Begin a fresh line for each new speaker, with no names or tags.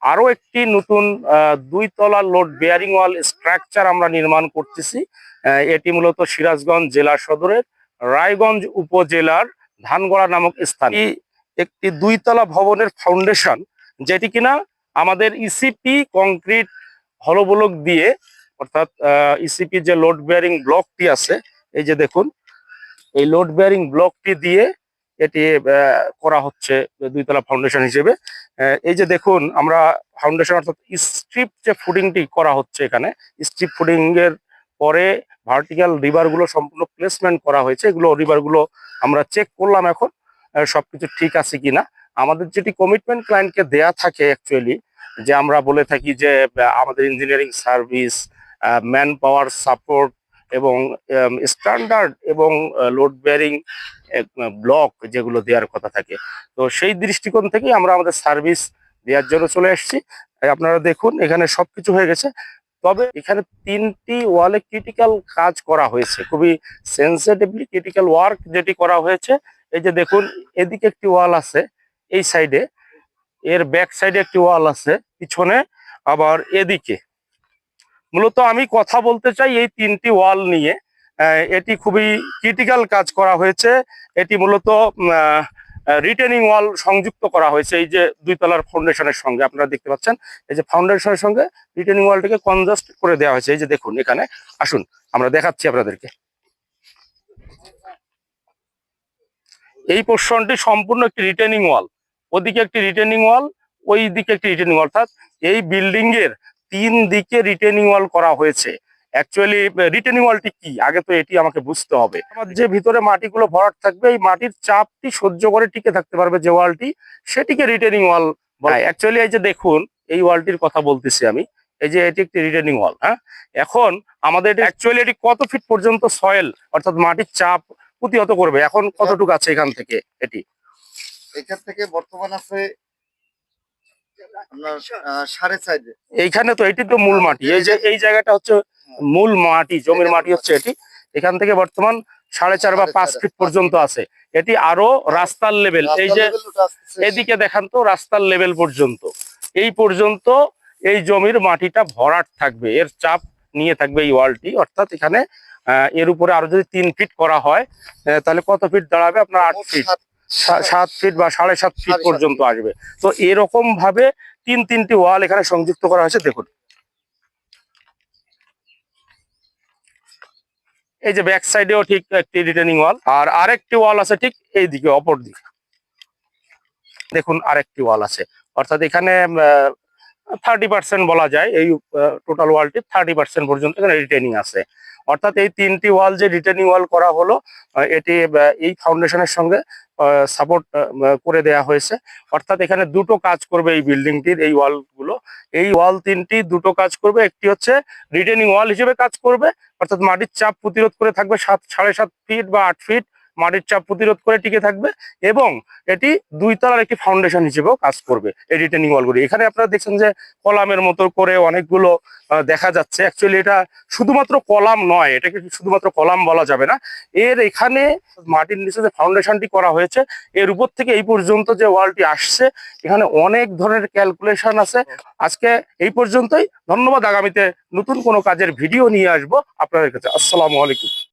আরো একটি নতুন 2 তলা লোড বেয়ারিং ওয়াল স্ট্রাকচার আমরা নির্মাণ করতেছি। এটি মূলত সিরাজগঞ্জ জেলা সদরের রায়গঞ্জ উপজেলার ধানগড়া নামক স্থান। একটি 2 তলা ভবনের ফাউন্ডেশন, যেটি কিনা আমাদের ইসিপি কংক্রিট হলো ব্লক দিয়ে, অর্থাৎ ইসিপি যে লোড বেয়ারিং ব্লকটি আছে, এই যে দেখুন, এই লোড বেয়ারিং ব্লকটি দিয়ে এটি করা হচ্ছে 2 তলা ফাউন্ডেশন হিসেবে। এই যে দেখুন, আমরা ফাউন্ডেশন অর্থাৎ স্ট্রিপ যে ফুডিংটি করা হচ্ছে, এখানে স্ট্রিপ ফুডিং এর পরে ভার্টিক্যাল রিবার গুলো সম্পূর্ণ প্লেসমেন্ট করা হয়েছে। এগুলো রিবার গুলো আমরা চেক করলাম এখন সবকিছু ঠিক আছে কিনা। আমাদের যেটি কমিটমেন্ট ক্লায়েন্টকে দেয়া থাকে অ্যাকচুয়ালি, যে আমরা বলে থাকি যে আমাদের engineering service, man power support এবং স্ট্যান্ডার্ড এবং লোড বেয়ারিং ব্লক যেগুলো দেওয়ার কথা থাকে, তো সেই দৃষ্টিকোণ থেকেই আমরা আমাদের সার্ভিস দেওয়ার জন্য চলে এসেছি। আপনারা দেখুন, এখানে সবকিছু হয়ে গেছে। তবে এখানে 3টি ওয়ালে ক্রিটিক্যাল কাজ করা হয়েছে, খুবই সেন্সিটিভলি ক্রিটিক্যাল ওয়ার্ক যেটি করা হয়েছে। এই যে দেখুন, এদিকে একটি ওয়াল আছে, এই সাইডে, এর ব্যাক সাইডে একটি ওয়াল আছে পিছনে, আবার এদিকে। মূলত আমি কথা বলতে চাই এই 3টি ওয়াল নিয়ে। এটি খুবই ক্রিটিক্যাল কাজ করা হয়েছে। এটি মূলত রিটেনিং ওয়াল সংযুক্ত করা হয়েছে এই যে 2 তলার ফাউন্ডেশনের সঙ্গে। আপনারা দেখতে পাচ্ছেন, এই যে ফাউন্ডেশনের সঙ্গে রিটেনিং ওয়ালটিকে কনজাস্ট করে দেওয়া হয়েছে। এই যে দেখুন, এখানে আসুন আমরা দেখাচ্ছি আপনাদেরকে। এই পোর্শনটি সম্পূর্ণ একটি রিটেনিং ওয়াল, ওদিকে একটি রিটেনিং ওয়াল, ওই দিকে একটি রিটেনিং ওয়াল, অর্থাৎ এই বিল্ডিং এর 3 দিকে রিটেনিং ওয়াল করা হয়েছে। অ্যাকচুয়ালি রিটেনিং ওয়ালটি কি, আগে তো এটি আমাকে বুঝতে হবে। আমার যে ভিতরে মাটিগুলো ভরাট থাকবে, এই মাটির চাপটি সহ্য করে টিকে থাকতে পারবে যে ওয়ালটি, সেটিকে রিটেনিং ওয়াল বলা হয়। অ্যাকচুয়ালি এই যে দেখুন, এই ওয়ালটির কথা বলতেছি আমি, এই যে এটি একটি রিটেনিং ওয়াল। হ্যাঁ, এখন আমাদের অ্যাকচুয়ালি এটি কত ফিট পর্যন্ত সয়েল অর্থাৎ মাটির চাপ প্রতিহত করবে, এখন কতটুকু আছে এখান থেকে?
এখান থেকে বর্তমান আছে আপনার 4.5।
এইখানে তো এটি তো মূল মাটি, এই যে এই জায়গাটা হচ্ছে মূল মাটি, জমির মাটি হচ্ছে এটি। এখান থেকে বর্তমান 4.5 বা 5 ফিট পর্যন্ত আছে। এটি আরো রাস্তার লেভেল, এই যে এদিকে দেখান তো, রাস্তার লেভেল পর্যন্ত, এই পর্যন্ত এই জমির মাটিটা ভরাট থাকবে, এর চাপ নিয়ে থাকবে এই ওয়ালটি। অর্থাৎ এখানে এর উপরে আরো যদি 3 ফিট করা হয়, তাহলে কত ফিট দাঁড়াবে আপনার? 8 ফিট, 7 ফিট বা 7.5 ফিট পর্যন্ত আসবে। তো এরকম ভাবে 3টি ওয়াল এখানে সংযুক্ত করা হয়েছে। দেখুন, এই যে ব্যাক সাইডেও ঠিক একটি রিটেনিং ওয়াল, আর আরেকটি ওয়াল আছে ঠিক এই দিকে, অপর দিকে দেখুন আরেকটি ওয়াল আছে। অর্থাৎ এখানে 30% বলা যায়, এই টোটাল ওয়ালটি 30% পর্যন্ত এখানে রিটেনিং আছে। অর্থাৎ এই 3টি ওয়াল যে রিটেনিং ওয়াল করা হলো, এটি এই ফাউন্ডেশনের সঙ্গে সাপোর্ট করে দেয়া হয়েছে। অর্থাৎ এখানে দুটো কাজ করবে এই বিল্ডিংটির, এই ওয়ালগুলো, এই ওয়াল 3টি দুটো কাজ করবে। একটি হচ্ছে রিটেনিং ওয়াল হিসেবে কাজ করবে, অর্থাৎ মাটির চাপ প্রতিরোধ করে থাকবে, 7.5 ফিট বা 8 ফিট মাটির চাপ প্রতিরোধ করে টিকে থাকবে, এবং এটি 2 তলার একটি ফাউন্ডেশন হিসেবেও কাজ করবে এই রিটেনিং ওয়ালগুলি। এখানে আপনারা দেখছেন যে কলামের মতো করে অনেকগুলো দেখা যাচ্ছে। অ্যাকচুয়ালি এটা শুধুমাত্র কলাম নয়, এটাকে শুধুমাত্র কলাম বলা যাবে না। এর এখানে মাটির নিচে যে ফাউন্ডেশনটি করা হয়েছে, এর উপর থেকে এই পর্যন্ত যে ওয়ালটি আসছে, এখানে অনেক ধরনের ক্যালকুলেশন আছে। আজকে এই পর্যন্তই, ধন্যবাদ। আগামীতে নতুন কোনো কাজের ভিডিও নিয়ে আসবো আপনাদের কাছে। আসসালামু আলাইকুম।